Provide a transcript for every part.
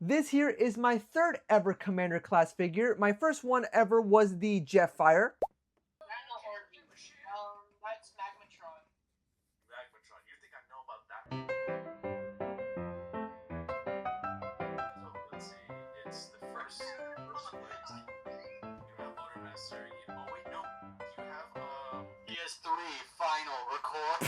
This here is my third ever Commander class figure. My first one ever was the Jetfire. That's Magnus. Magnus, you think I know about that? So let's see, it's the first one. You have Motormaster. Oh wait, no. You have PS3 final record.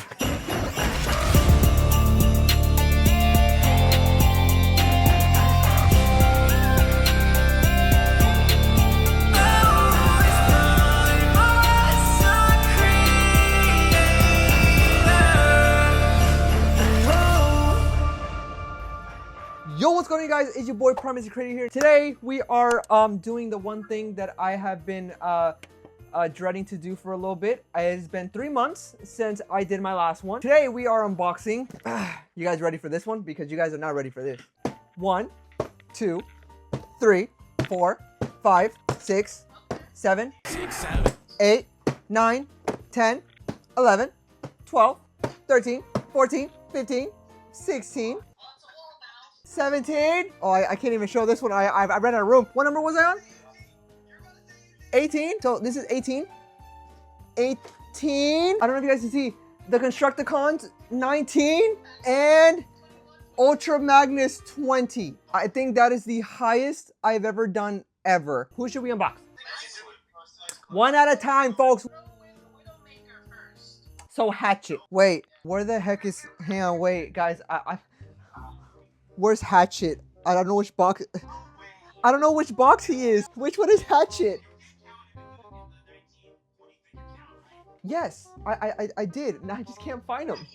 Yo, what's going on, guys? It's your boy Primus Creator here. Today we are doing the one thing that I have been dreading to do for a little bit. It's been 3 months since I did my last one. Today we are unboxing. You guys ready for this one? Because you guys are not ready for this. 1, 2, 3, 4, 5, 6, 7, 8, 9, 10, 11, 12, 13, 14, 15, 16, 17. Oh, I can't even show this one. I ran out of room. What number was I on? 18. So this is 18. 18. I don't know if you guys can see the Constructicons 19 and Ultra Magnus 20. I think that is the highest I've ever done ever. Who should we unbox? One at a time, folks. So Hatchet. Wait, where the heck is? Hang on, wait, guys. Where's Hatchet? I don't know which box. I don't know which box he is. Which one is Hatchet? Yes, I did. Now I just can't find him.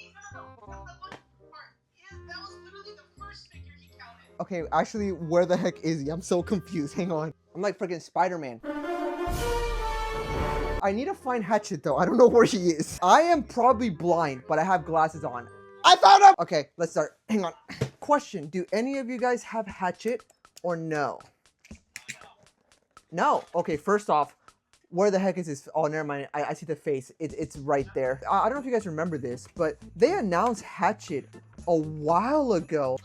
Okay, actually, where the heck is he? I'm so confused. Hang on. I'm like freaking Spider-Man. I need to find Hatchet though. I don't know where he is. I am probably blind, but I have glasses on. I found him! Okay, let's start. Hang on. Question, do any of you guys have Hatchet or no? No. Okay, first off, where the heck is this? Oh, never mind. I see the face. It's right there. I don't know if you guys remember this, but they announced Hatchet a while ago.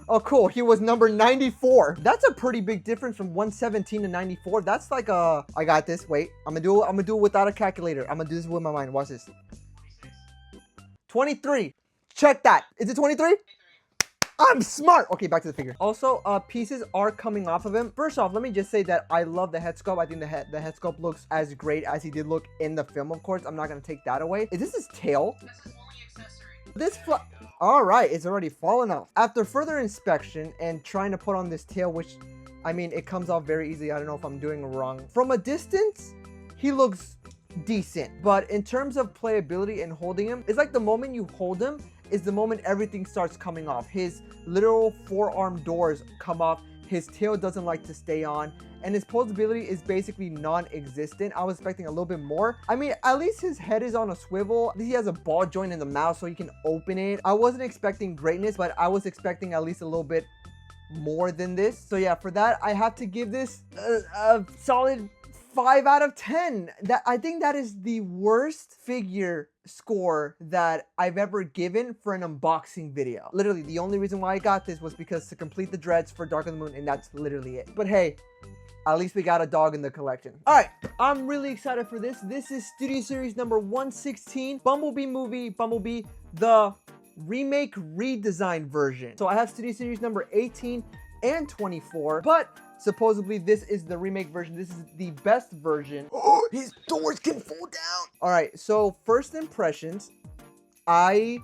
Oh, cool. He was number 94. That's a pretty big difference from 117 to 94. That's like a... I got this. Wait. I'm gonna do it without a calculator. I'm gonna do this with my mind. Watch this. 23. Check that. Is it 23? I'm smart. Okay, back to the figure. Also, pieces are coming off of him. First off, let me just say that I love the head sculpt. I think the head sculpt looks as great as he did look in the film, of course. I'm not going to take that away. Is this his tail? That's his only accessory. This all right, it's already fallen off. After further inspection and trying to put on this tail, which, I mean, it comes off very easily. I don't know if I'm doing wrong. From a distance, he looks decent. But in terms of playability and holding him, it's like the moment you hold him is the moment everything starts coming off. His literal forearm doors come off. His tail doesn't like to stay on. And his posability is basically non-existent. I was expecting a little bit more. I mean, at least his head is on a swivel. He has a ball joint in the mouth so he can open it. I wasn't expecting greatness, but I was expecting at least a little bit more than this. So yeah, for that, I have to give this a solid 5 out of 10. I think that is the worst figure score that I've ever given for an unboxing video. Literally, the only reason why I got this was because to complete the dreads for Dark of the Moon, and that's literally it. But hey, at least we got a dog in the collection. All right, I'm really excited for this. This is Studio Series number 116, Bumblebee movie, Bumblebee, the remake redesign version. So I have Studio Series number 18 and 24, but supposedly this is the remake version. This is the best version. Oh, his doors can fall down. All right, so first impressions, I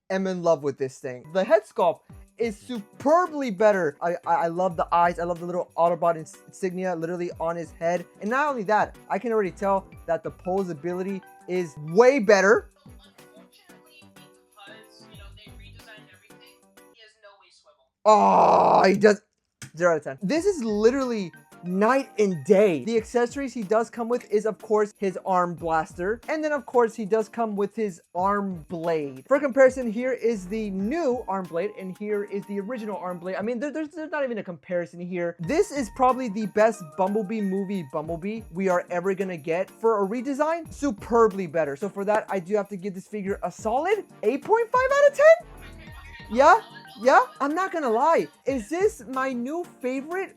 am in love with this thing. The head sculpt is superbly better. I love the eyes. I love the little Autobot insignia literally on his head. And not only that, I can already tell that the posability is way better. Unfortunately, because, you know, they redesigned everything, he has no way swivel. Oh, he does. 0 out of 10. This is literally night and day. The accessories he does come with is, of course, his arm blaster. And then, of course, he does come with his arm blade. For comparison, here is the new arm blade, and here is the original arm blade. I mean, there's not even a comparison here. This is probably the best Bumblebee movie Bumblebee we are ever gonna get. For a redesign, superbly better. So for that, I do have to give this figure a solid 8.5 out of 10. Yeah? Yeah, I'm not gonna lie. Is this my new favorite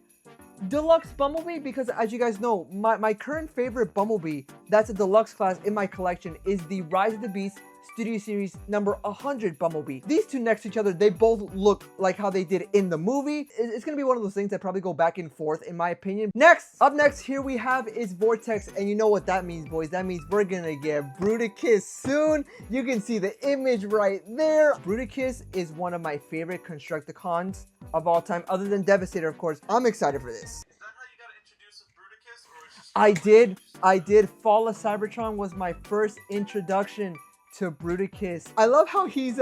deluxe Bumblebee? Because as you guys know, my current favorite Bumblebee that's a deluxe class in my collection is the Rise of the Beast Studio Series number 100 Bumblebee. These two next to each other, they both look like how they did in the movie. It's gonna be one of those things that probably go back and forth in my opinion. Up next here we have is Vortex, and you know what that means, boys. That means we're gonna get Bruticus soon. You can see the image right there. Bruticus is one of my favorite Constructicons of all time, other than Devastator, of course. I'm excited for this. Is that how you got introduced with Bruticus, or is just I did. Fall of Cybertron was my first introduction to Bruticus. I love how he's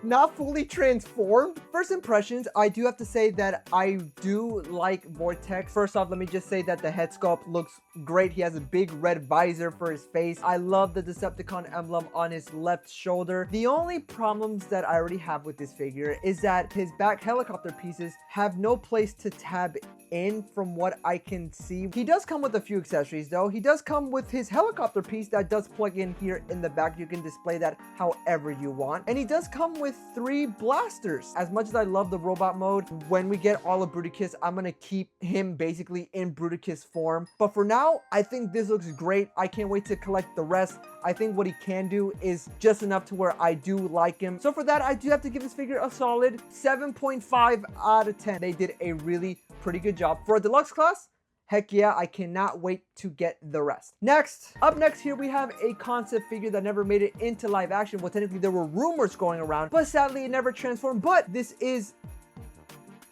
not fully transformed. First impressions, I do have to say that I do like Vortex. First off, let me just say that the head sculpt looks great. He has a big red visor for his face. I love the Decepticon emblem on his left shoulder. The only problems that I already have with this figure is that his back helicopter pieces have no place to tab in from what I can see. He does come with a few accessories though. He does come with his helicopter piece that does plug in here in the back. You can display that however you want. And he does come with 3 blasters. As much as I love the robot mode, when we get all of Bruticus, I'm gonna keep him basically in Bruticus form. But for now, I think this looks great. I can't wait to collect the rest. I think what he can do is just enough to where I do like him. So for that, I do have to give this figure a solid 7.5 out of 10. They did a really pretty good job. For a deluxe class, heck yeah, I cannot wait to get the rest. Up next here we have a concept figure that never made it into live action. Well, technically there were rumors going around, but sadly it never transformed. But this is,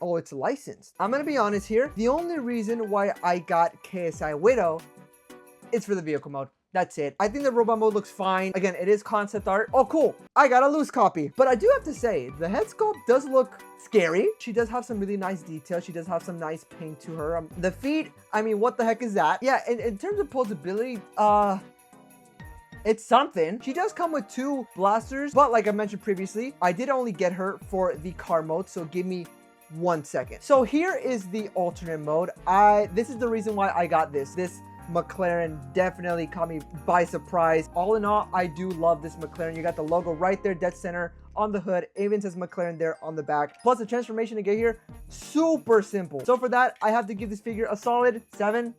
oh, it's licensed. I'm gonna be honest here. The only reason why I got KSI Widow is for the vehicle mode. That's it. I think the robot mode looks fine. Again, it is concept art. Oh, cool. I got a loose copy. But I do have to say, the head sculpt does look scary. She does have some really nice details. She does have some nice paint to her. The feet, I mean, what the heck is that? Yeah, in terms of posability, it's something. She does come with 2 blasters, but like I mentioned previously, I did only get her for the car mode, so give me 1 second. So here is the alternate mode. This is the reason why I got this. This McLaren definitely caught me by surprise. All in all, I do love this McLaren. You got the logo right there, dead center on the hood. It even says McLaren there on the back. Plus the transformation to get here, super simple. So for that, I have to give this figure a solid 7.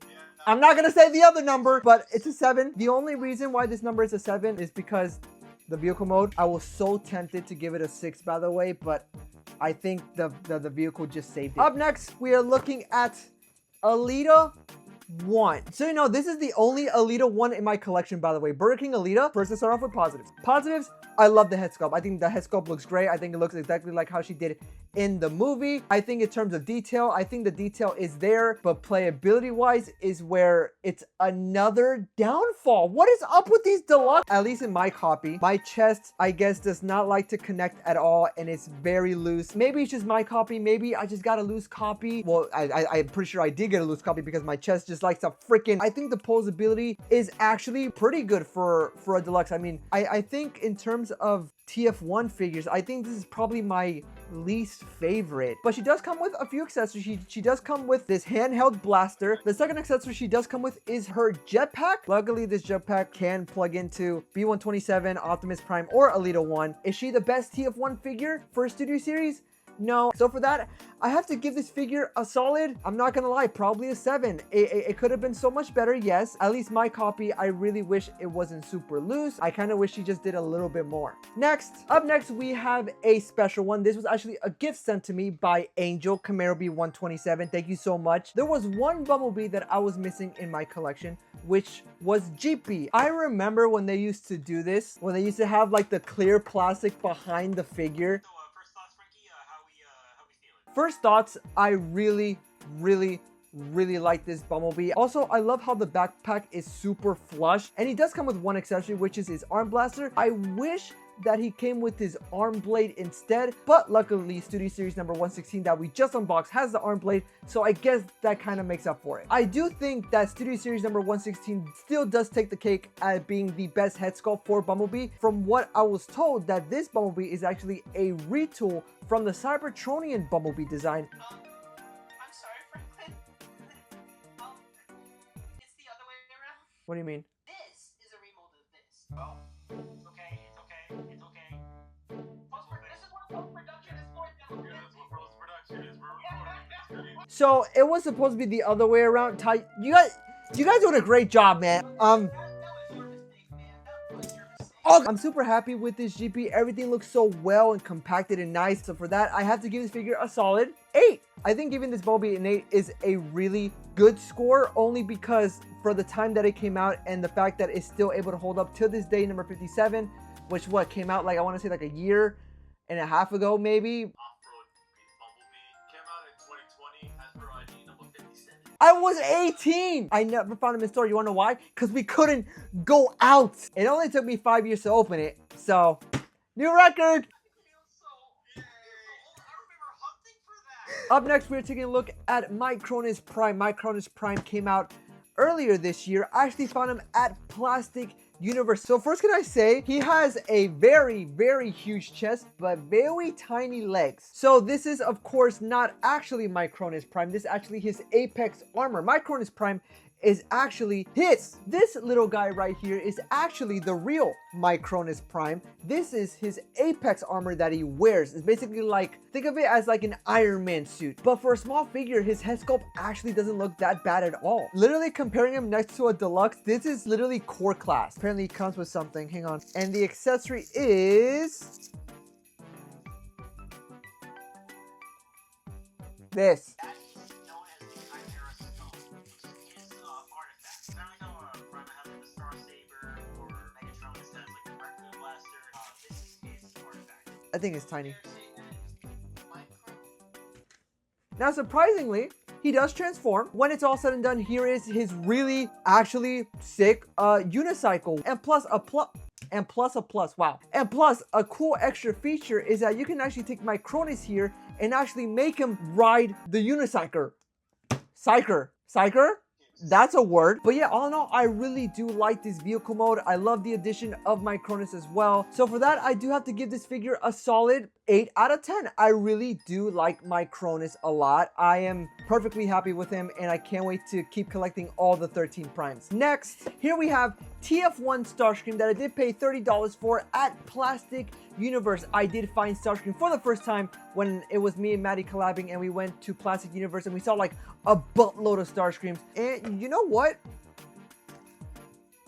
I'm not gonna say the other number, but it's a 7. The only reason why this number is a 7 is because the vehicle mode. I was so tempted to give it a 6, by the way, but I think the vehicle just saved it. Up next, we are looking at Alita 1. So you know, this is the only Alita 1 in my collection, by the way. Burger King Alita. First, let's start off with positives. Positives, I love the head sculpt. I think the head sculpt looks great. I think it looks exactly like how she did in the movie. I think in terms of detail, I think the detail is there, but playability wise is where it's another downfall. What is up with these deluxe? At least in my copy, my chest, I guess, does not like to connect at all, and it's very loose. Maybe it's just my copy. Maybe I just got a loose copy. Well, I'm pretty sure I did get a loose copy because my chest just likes to freaking, I think the posability is actually pretty good for a deluxe. I mean, I think in terms of TF1 figures, I think this is probably my least favorite. But she does come with a few accessories. She does come with this handheld blaster. The second accessory she does come with is her jetpack. Luckily, this jetpack can plug into B127, Optimus Prime, or Alita 1. Is she the best TF1 figure for a Studio Series? No. So for that, I have to give this figure a solid, I'm not gonna lie, probably a 7. It could have been so much better, yes. At least my copy, I really wish it wasn't super loose. I kind of wish she just did a little bit more. Up next, we have a special one. This was actually a gift sent to me by Angel, Camaro B127. Thank you so much. There was one Bumblebee that I was missing in my collection, which was Jeepy. I remember when they used to do this, when they used to have like the clear plastic behind the figure. First thoughts, I really like this Bumblebee. Also, I love how the backpack is super flush, and he does come with one accessory, which is his arm blaster. I wish that he came with his arm blade instead, but luckily Studio Series number 116 that we just unboxed has the arm blade, so I guess that kind of makes up for it. I do think that Studio Series number 116 still does take the cake at being the best head sculpt for Bumblebee. From what I was told, that this Bumblebee is actually a retool from the Cybertronian Bumblebee design. I'm sorry, Franklin. It's the other way around. What do you mean? This is a remold of this. Oh, it's okay. This is what post-production is for, gentlemen. So it was supposed to be the other way around. You guys doing a great job, man. That was your mistake, man. That was your mistake. Oh, I'm super happy with this GP. Everything looks so well and compacted and nice. So for that, I have to give this figure a solid 8. I think giving this Bumblebee an 8 is a really good score, only because for the time that it came out and the fact that it's still able to hold up till this day, number 57, which came out like, I want to say like a year and a half ago, maybe. Off-road Bumblebee came out in 2020 as per ID number 57. I was 18. I never found him in store. You want to know why? Because we couldn't go out. It only took me 5 years to open it. So, new record. Up next, we're taking a look at Micronis Prime. Micronis Prime came out earlier this year. I actually found him at Plastic Universe. So first, can I say he has a very, very huge chest, but very tiny legs. So this is, of course, not actually Micronis Prime. This is actually his Apex armor. Micronis Prime is actually his. This little guy right here is actually the real Micronis Prime. This is his Apex armor that he wears. It's basically like, think of it as like an Iron Man suit. But for a small figure, his head sculpt actually doesn't look that bad at all. Literally comparing him next to a deluxe, this is literally core class. Apparently it comes with something, hang on. And the accessory is this. I think it's tiny. Now, surprisingly, he does transform. When it's all said and done, here is his really, actually sick unicycle. And plus a cool extra feature is that you can actually take Micronis here and actually make him ride the unicycle. Cyker? That's a word. But yeah, all in all, I really do like this vehicle mode. I love the addition of Micronis as well. So for that, I do have to give this figure a solid 8 out of 10. I really do like Micronis a lot. I am perfectly happy with him, and I can't wait to keep collecting all the 13 primes. Next, here we have TF1 Starscream that I did pay $30 for at Plastic Universe. I did find Starscream for the first time when it was me and Maddie collabing, and we went to Plastic Universe and we saw like a buttload of Starscreams. And you know what?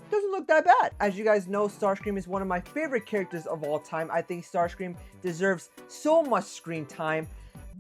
Doesn't look that bad. As you guys know, Starscream is one of my favorite characters of all time. I think Starscream deserves so much screen time.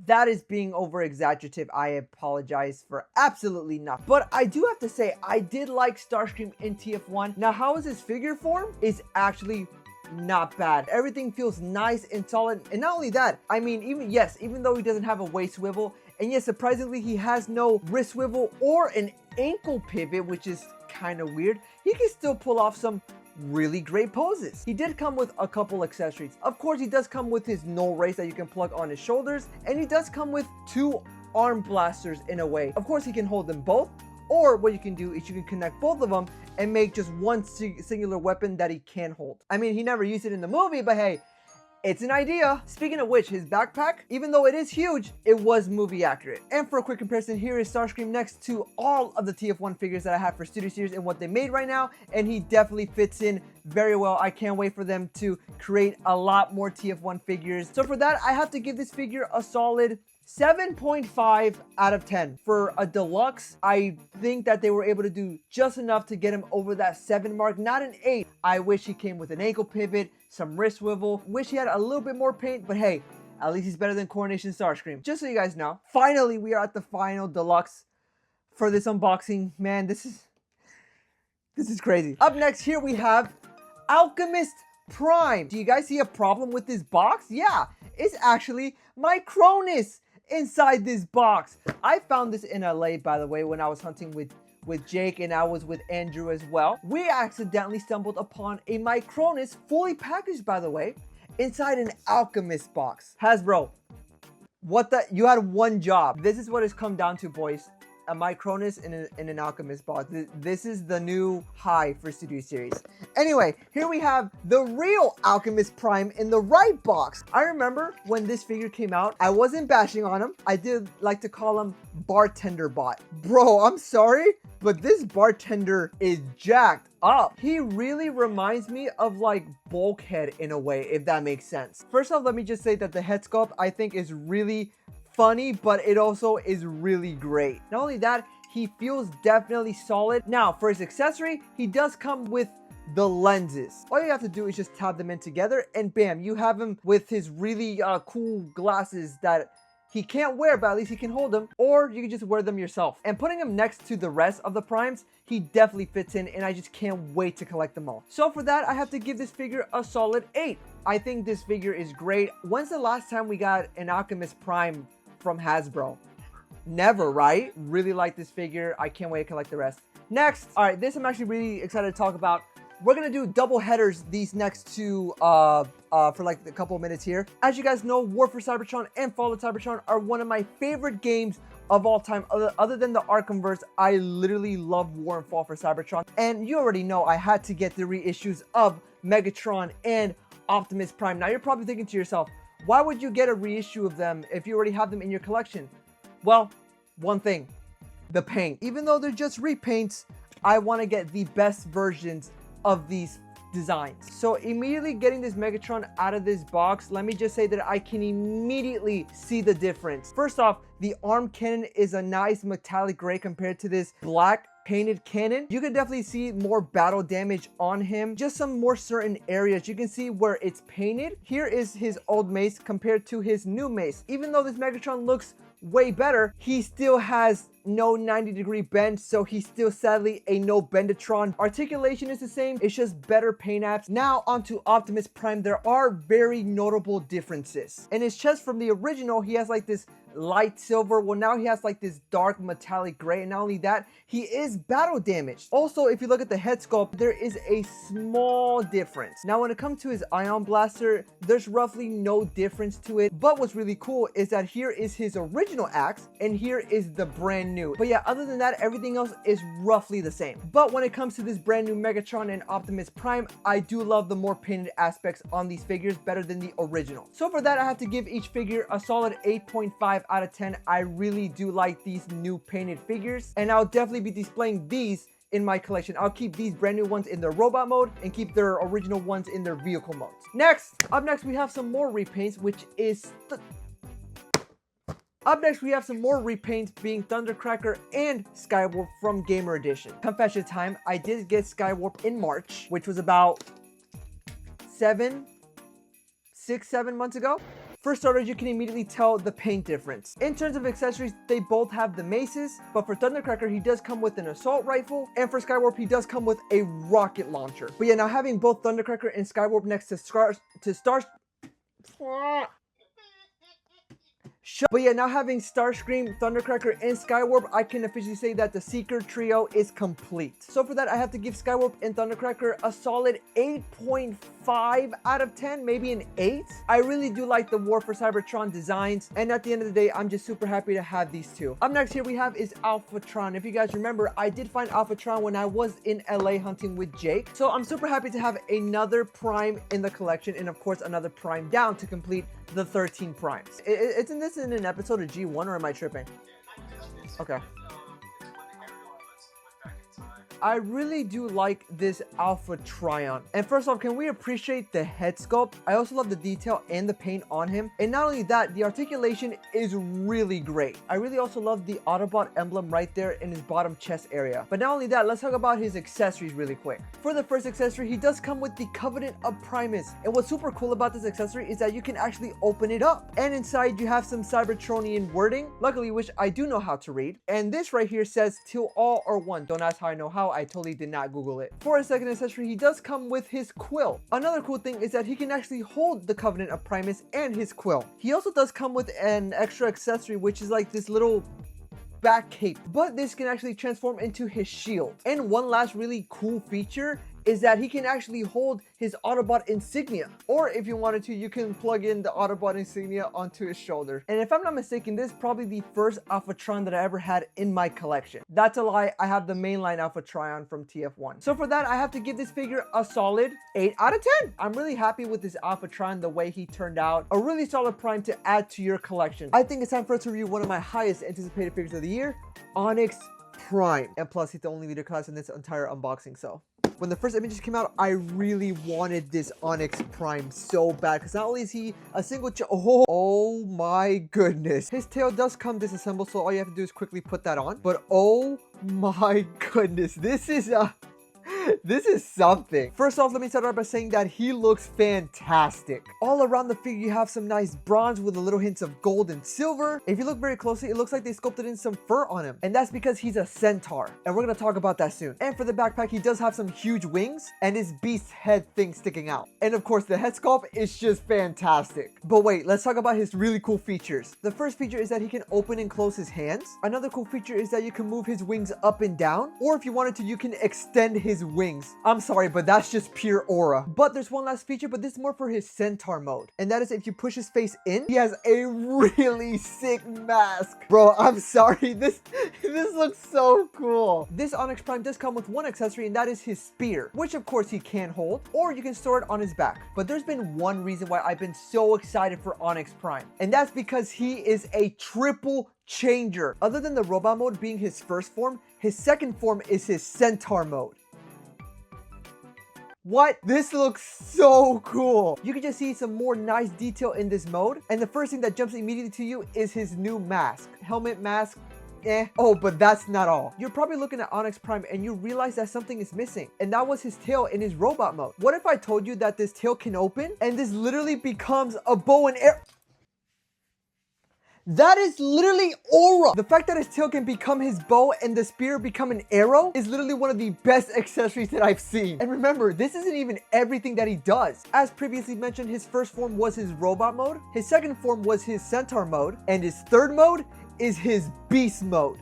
That is being over exaggerative. I apologize for absolutely nothing. But I do have to say, I did like Starscream in TF1. Now, how is his figure form? Is actually not bad. Everything feels nice and solid. And not only that, I mean, even though he doesn't have a waist swivel, and yes, surprisingly, he has no wrist swivel or an ankle pivot, which is kind of weird, he can still pull off some really great poses. He did come with a couple accessories. Of course, he does come with his no race that you can plug on his shoulders, and he does come with 2 arm blasters in a way. Of course, he can hold them both, or what you can do is you can connect both of them and make just one singular weapon that he can hold. I mean, he never used it in the movie, but hey, it's an idea. Speaking of which, his backpack, even though it is huge, it was movie accurate. And for a quick comparison, here is Starscream next to all of the TF1 figures that I have for Studio Series and what they made right now, and he definitely fits in very well. I can't wait for them to create a lot more TF1 figures. So for that, I have to give this figure a solid 7.5 out of 10. For a deluxe, I think that they were able to do just enough to get him over that 7 mark, not an 8. I wish he came with an ankle pivot, some wrist swivel. Wish he had a little bit more paint, but hey, at least he's better than Coronation Starscream. Just so you guys know, finally we are at the final deluxe for this unboxing. Man, this is crazy. Up next, here we have Alchemist Prime. Do you guys see a problem with this box? Yeah, it's actually Micronis inside this box. I found this in LA, by the way, when I was hunting with Jake, and I was with Andrew as well. We accidentally stumbled upon a Micronis, fully packaged, by the way, inside an Alchemist box. Hasbro, you had one job. This is what it's come down to, boys. A Micronis in an Alchemist box. This is the new high for Studio Series. Anyway, here we have the real Alchemist Prime in the right box. I remember when this figure came out, I wasn't bashing on him. I did like to call him Bartender Bot. Bro, I'm sorry, but this bartender is jacked up. He really reminds me of like Bulkhead in a way, if that makes sense. First off, let me just say that the head sculpt I think is really funny, but it also is really great. Not only that, he feels definitely solid. Now, for his accessory, he does come with the lenses. All you have to do is just tab them in together, and bam, you have him with his really cool glasses that he can't wear, but at least he can hold them, or you can just wear them yourself. And putting him next to the rest of the primes, he definitely fits in, and I just can't wait to collect them all. So for that, I have to give this figure a solid 8. I think this figure is great. When's the last time we got an Alchemist Prime from Hasbro? Never, right? Really like this figure. I can't wait to collect the rest. Next, all right, this I'm actually really excited to talk about. We're gonna do double headers these next two for like a couple of minutes here. As you guys know, War for Cybertron and Fall of Cybertron are one of my favorite games of all time. Other than the Arkhamverse, I literally love War and Fall for Cybertron. And you already know I had to get the reissues of Megatron and Optimus Prime. Now you're probably thinking to yourself, why would you get a reissue of them if you already have them in your collection? Well, one thing, the paint. Even though they're just repaints, I want to get the best versions of these designs. So immediately getting this Megatron out of this box, let me just say that I can immediately see the difference. First off, the arm cannon is a nice metallic gray compared to this black painted cannon. You can definitely see more battle damage on him. Just some more certain areas. You can see where it's painted. Here is his old mace compared to his new mace. Even though this Megatron looks way better, he still has no 90-degree bend, so he's still sadly a no Bendatron. Articulation is the same, it's just better paint apps. Now onto Optimus Prime. There are very notable differences. In his chest from the original, he has like this light silver. Well, now he has like this dark metallic gray, and not only that, he is battle damaged. Also, if you look at the head sculpt, there is a small difference. Now when it comes to his ion blaster, there's roughly no difference to it, but what's really cool is that here is his original axe and here is the brand new. But yeah, other than that, everything else is roughly the same. But when it comes to this brand new Megatron and Optimus Prime, I do love the more painted aspects on these figures better than the original. So for that, I have to give each figure a solid 8.5 out of 10. I really do like these new painted figures, and I'll definitely be displaying these in my collection. I'll keep these brand new ones in their robot mode and keep their original ones in their vehicle modes. Up next, we have some more repaints, which is Up next, we have some more repaints, being Thundercracker and Skywarp from Gamer Edition. Confession time, I did get Skywarp in March, which was about 7 months ago. For starters, you can immediately tell the paint difference. In terms of accessories, they both have the maces, but for Thundercracker, he does come with an assault rifle, and for Skywarp, he does come with a rocket launcher. But yeah, now having both Thundercracker and Skywarp next to But yeah, now having Starscream, Thundercracker, and Skywarp, I can officially say that the Seeker trio is complete. So for that, I have to give Skywarp and Thundercracker a solid 8.5 out of 10, maybe an 8. I really do like the War for Cybertron designs, and at the end of the day, I'm just super happy to have these two. Up next here we have is Alphatron. If you guys remember, I did find Alphatron when I was in LA hunting with Jake. So I'm super happy to have another Prime in the collection, and of course another Prime down to complete the 13 primes. Isn't this in an episode of G1, or am I tripping? Okay. I really do like this Alpha Trion. And first off, can we appreciate the head sculpt? I also love the detail and the paint on him. And not only that, the articulation is really great. I really also love the Autobot emblem right there in his bottom chest area. But not only that, let's talk about his accessories really quick. For the first accessory, he does come with the Covenant of Primus. And what's super cool about this accessory is that you can actually open it up. And inside you have some Cybertronian wording, luckily, which I do know how to read. And this right here says till all are one. Don't ask how I know how. I totally did not Google it. For his second accessory, he does come with his quill. Another cool thing is that he can actually hold the Covenant of Primus and his quill. He also does come with an extra accessory, which is like this little back cape, but this can actually transform into his shield. And one last really cool feature is that he can actually hold his Autobot insignia, or if you wanted to, you can plug in the Autobot insignia onto his shoulder. And if I'm not mistaken, this is probably the first Alphatron that I ever had in my collection. That's a lie, I have the mainline Alpha Trion from TF1. So for that, I have to give this figure a solid 8 out of 10. I'm really happy with this Alphatron, the way he turned out. A really solid Prime to add to your collection. I think it's time for us to review one of my highest anticipated figures of the year, Onyx Prime. And plus, he's the only leader class in this entire unboxing, so when the first images came out, I really wanted this Onyx Prime so bad. Because not only is he a single... Oh my goodness. His tail does come disassembled, so all you have to do is quickly put that on. But oh my goodness. This is something. First off, let me start out by saying that he looks fantastic. All around the figure, you have some nice bronze with a little hints of gold and silver. If you look very closely, it looks like they sculpted in some fur on him. And that's because he's a centaur. And we're going to talk about that soon. And for the backpack, he does have some huge wings and his beast head thing sticking out. And of course, the head sculpt is just fantastic. But wait, let's talk about his really cool features. The first feature is that he can open and close his hands. Another cool feature is that you can move his wings up and down. Or if you wanted to, you can extend his wings. I'm sorry, but that's just pure aura. But there's one last feature, but this is more for his centaur mode. And that is if you push his face in, he has a really sick mask. Bro, I'm sorry. This looks so cool. This Onyx Prime does come with one accessory, and that is his spear, which of course he can hold, or you can store it on his back. But there's been one reason why I've been so excited for Onyx Prime, and that's because he is a triple changer. Other than the robot mode being his first form, his second form is his centaur mode. What? This looks so cool. You can just see some more nice detail in this mode. And the first thing that jumps immediately to you is his new mask. Helmet, mask, Oh, but that's not all. You're probably looking at Onyx Prime and you realize that something is missing. And that was his tail in his robot mode. What if I told you that this tail can open and this literally becomes a bow and arrow? That is literally aura. The fact that his tail can become his bow and the spear become an arrow is literally one of the best accessories that I've seen. And remember, this isn't even everything that he does. As previously mentioned, his first form was his robot mode. His second form was his centaur mode. And his third mode is his beast mode.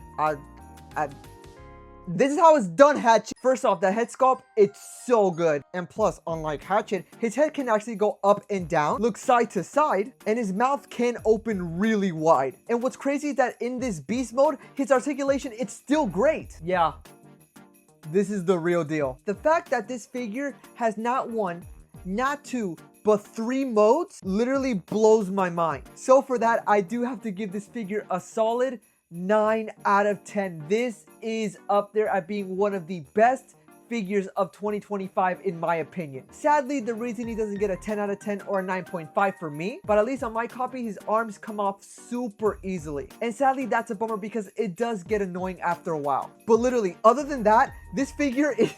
This is how it's done, Hatchet. First off, the head sculpt, it's so good. And plus, unlike Hatchet, his head can actually go up and down, look side to side, and his mouth can open really wide. And what's crazy is that in this beast mode, his articulation, it's still great. Yeah, this is the real deal. The fact that this figure has not one, not two, but 3 modes literally blows my mind. So for that, I do have to give this figure a solid 9 out of 10. This is up there at being one of the best figures of 2025 in my opinion. Sadly, the reason he doesn't get a 10 out of 10 or a 9.5 for me, but at least on my copy, his arms come off super easily. And sadly, that's a bummer because it does get annoying after a while. But literally, other than that, this figure is,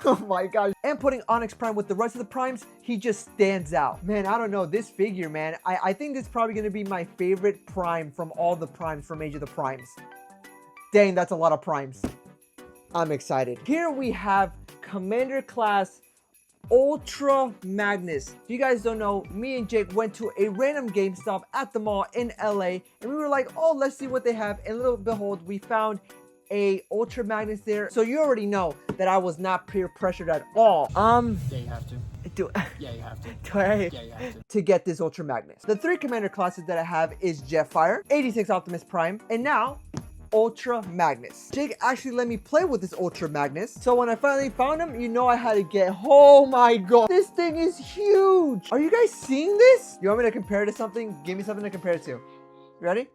oh my gosh. And putting Onyx Prime with the rest of the primes, he just stands out. Man, I don't know, this figure, man, I think this is probably gonna be my favorite prime from all the primes from Age of the Primes. Dang, that's a lot of primes. I'm excited. Here we have Commander Class Ultra Magnus. If you guys don't know, me and Jake went to a random GameStop at the mall in LA, and we were like, oh, let's see what they have. And lo and behold, we found a Ultra Magnus there. So you already know that I was not peer pressured at all. Yeah, you have to. Yeah, you have to. Yeah, you have to get this Ultra Magnus. The 3 commander classes that I have is Jetfire, 86 Optimus Prime, and now Ultra Magnus. Jake actually let me play with this Ultra Magnus, so when I finally found him, you know I had to get, oh my god, this thing is huge. Are you guys seeing this? You want me to compare it to something? Give me something to compare it to. Ready?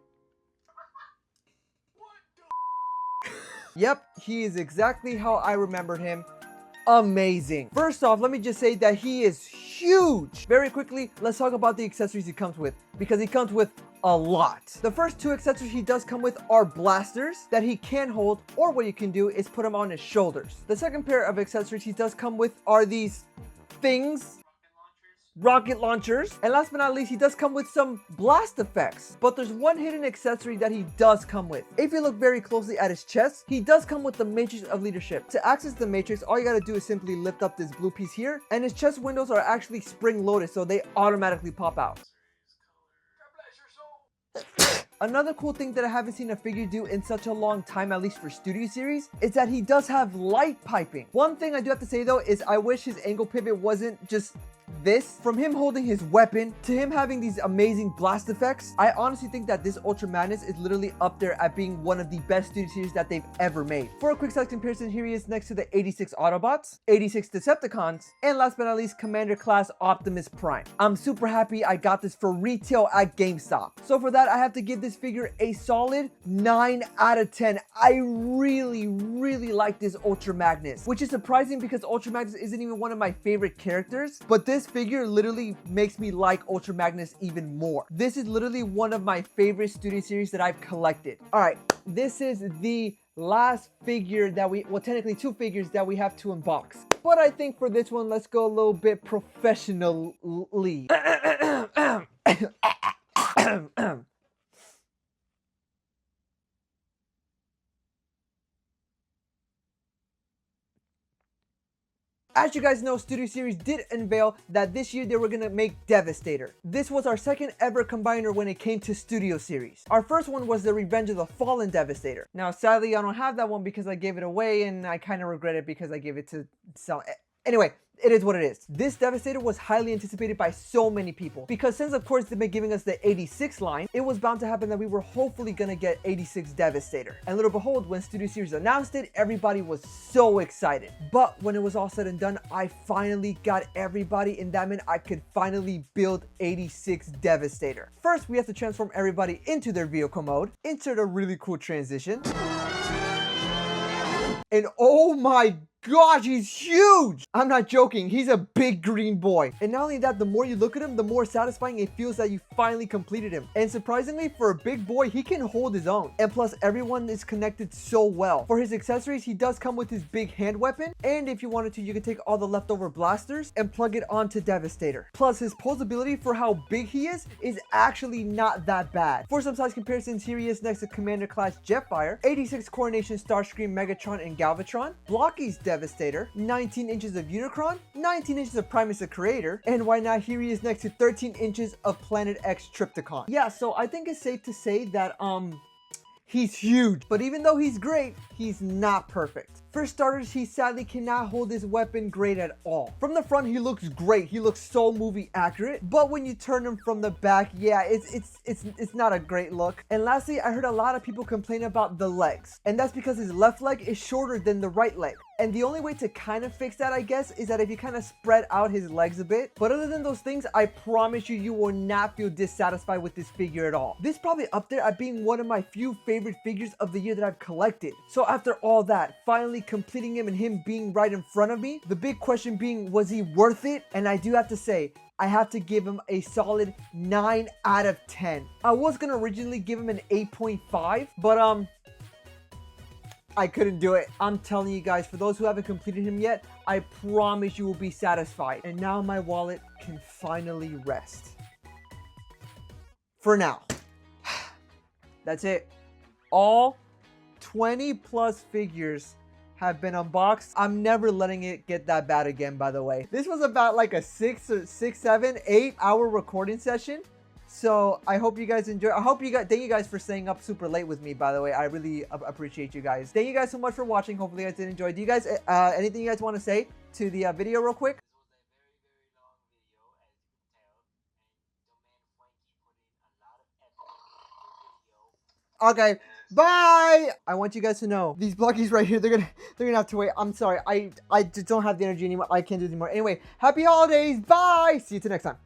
Yep, he is exactly how I remembered him. Amazing. First off, let me just say that he is huge. Very quickly, let's talk about the accessories he comes with, because he comes with a lot. The first 2 accessories he does come with are blasters that he can hold, or what you can do is put them on his shoulders. The second pair of accessories he does come with are these things, rocket launchers, and last but not least, he does come with some blast effects. But there's one hidden accessory that he does come with. If you look very closely at his chest, he does come with the Matrix of Leadership. To access the Matrix, all you gotta do is simply lift up this blue piece here, and his chest windows are actually spring-loaded, so they automatically pop out. Another cool thing that I haven't seen a figure do in such a long time, at least for Studio Series, is that he does have light piping. One thing I do have to say though is I wish his angle pivot wasn't just this, from him holding his weapon to him having these amazing blast effects, I honestly think that this Ultra Magnus is literally up there at being one of the best Studio Series that they've ever made. For a quick size comparison, here he is next to the 86 Autobots, 86 Decepticons, and last but not least, Commander Class Optimus Prime. I'm super happy I got this for retail at GameStop. So for that, I have to give this figure a solid 9 out of 10. I really like this Ultra Magnus, which is surprising because Ultra Magnus isn't even one of my favorite characters, but this figure literally makes me like Ultra Magnus even more. This is literally one of my favorite Studio Series that I've collected. All right, this is the last figure that well, technically 2 figures that we have to unbox. But I think for this one, let's go a little bit professionally. As you guys know, Studio Series did unveil that this year they were gonna make Devastator. This was our second ever combiner when it came to Studio Series. Our first one was the Revenge of the Fallen Devastator. Now, sadly, I don't have that one because I gave it away and I kind of regret it because I gave it to sell. Anyway, it is what it is. This Devastator was highly anticipated by so many people because since of course they've been giving us the 86 line, it was bound to happen that we were hopefully gonna get 86 Devastator. And little behold, when Studio Series announced it, everybody was so excited. But when it was all said and done, I finally got everybody, and that meant I could finally build 86 Devastator. First, we have to transform everybody into their vehicle mode, insert a really cool transition. And oh my gosh, he's huge! I'm not joking, he's a big green boy. And not only that, the more you look at him, the more satisfying it feels that you finally completed him. And surprisingly, for a big boy, he can hold his own. And plus, everyone is connected so well. For his accessories, he does come with his big hand weapon. And if you wanted to, you could take all the leftover blasters and plug it onto Devastator. Plus, his posability for how big he is actually not that bad. For some size comparisons, here he is next to Commander Class Jetfire, 86 Coronation Starscream, Megatron, and Galvatron, Blocky's Devastator, 19 inches of Unicron, 19 inches of Primus the Creator, and why not, here he is next to 13 inches of Planet X Trypticon. Yeah, so I think it's safe to say that he's huge, but even though he's great, he's not perfect. For starters, he sadly cannot hold his weapon great at all. From the front, he looks great. He looks so movie accurate, but when you turn him from the back, yeah, it's not a great look. And lastly, I heard a lot of people complain about the legs, and that's because his left leg is shorter than the right leg. And the only way to kind of fix that, I guess, is that if you kind of spread out his legs a bit. But other than those things, I promise you, you will not feel dissatisfied with this figure at all. This is probably up there at being one of my few favorite figures of the year that I've collected. So after all that, finally completing him and him being right in front of me, the big question being, was he worth it? And I do have to say, I have to give him a solid 9 out of 10. I was gonna originally give him an 8.5, but I couldn't do it. I'm telling you guys, for those who haven't completed him yet, I promise you will be satisfied. And now my wallet can finally rest. For now. That's it. All 20 plus figures have been unboxed. I'm never letting it get that bad again, by the way. This was about like a 6 or 7, 8 hour recording session. So I hope you guys enjoy. Thank you guys for staying up super late with me, by the way. I really appreciate you guys. Thank you guys so much for watching. Hopefully you guys did enjoy. Do you guys, anything you guys want to say to the video real quick? Okay, bye. I want you guys to know these blockies right here, they're gonna have to wait. I'm sorry, I just don't have the energy anymore. I can't do it anymore. Anyway, happy holidays. Bye. See you till next time.